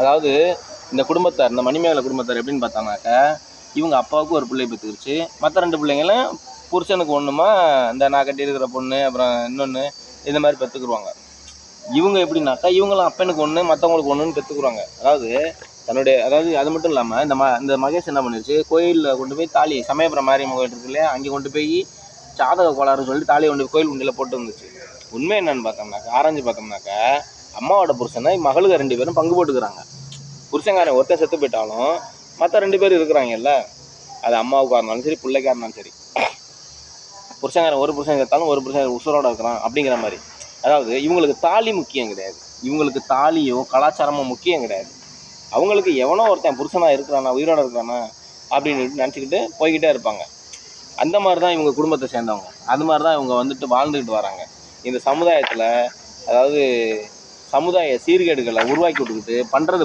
அதாவது இந்த குடும்பத்தார், இந்த மணிமேகலை குடும்பத்தார் எப்படின்னு பார்த்தாங்கனாக்கா, இவங்க அப்பாவுக்கு ஒரு பிள்ளை பெற்றுக்கிடுச்சு. மற்ற 2 பிள்ளைங்களும் புருஷனுக்கு ஒன்றுமா இந்த நான் கட்டியிருக்கிற பொண்ணு, அப்புறம் இன்னொன்று இந்த மாதிரி பெற்றுக்குருவாங்க. இவங்க எப்படின்னாக்கா, இவங்களும் அப்பனுக்கு ஒன்று, மற்றவங்களுக்கு ஒன்றுன்னு பெற்றுக்குருவாங்க. அதாவது அது மட்டும் இல்லாமல் இந்த மகேஷ் என்ன பண்ணிருச்சு, கோயிலில் கொண்டு போய் தாலி, சமயபுரம் மாரியம்மன் கோயில் இருக்கு இல்லையா, அங்கே கொண்டு போய் ஜாதக கோளாறுன்னு சொல்லிட்டு தாலியை கொண்டு போய் கோயில் உண்டியில் போட்டு வந்துச்சு. உண்மை என்னன்னு பார்த்தோம்னாக்கா, ஆராய்ஞ்சு பார்த்தோம்னாக்கா, அம்மாவோட புருஷனை மகளுக்கு 2 பேரும் பங்கு போட்டுக்கிறாங்க. புருஷங்காரன் ஒருத்தன் செத்து போயிட்டாலும் மற்ற 2 பேர் இருக்கிறாங்கல்ல, அது அம்மாவுக்காக இருந்தாலும் சரி, பிள்ளைக்காக இருந்தாலும் சரி, புருஷங்காரன் ஒரு புருஷன் செத்தாலும் ஒரு புருஷன் உசுரோட இருக்கிறான் அப்படிங்கிற மாதிரி. அதாவது இவங்களுக்கு தாலி முக்கியம் கிடையாது, இவங்களுக்கு தாலியோ கலாச்சாரமோ முக்கியம் கிடையாது. அவங்களுக்கு எவனோ ஒருத்தன் புருஷனா இருக்கிறானா, உயிரோட இருக்கிறானா அப்படின்னு நினச்சிக்கிட்டு போய்கிட்டே இருப்பாங்க. அந்த மாதிரி தான் இவங்க குடும்பத்தை சேர்ந்தவங்க. அது மாதிரி தான் இவங்க வந்துட்டு வாழ்ந்துக்கிட்டு வராங்க இந்த சமுதாயத்தில். அதாவது சமுதாய சீர்கேடுகளை உருவாக்கி விட்டுக்கிட்டு பண்ணுறது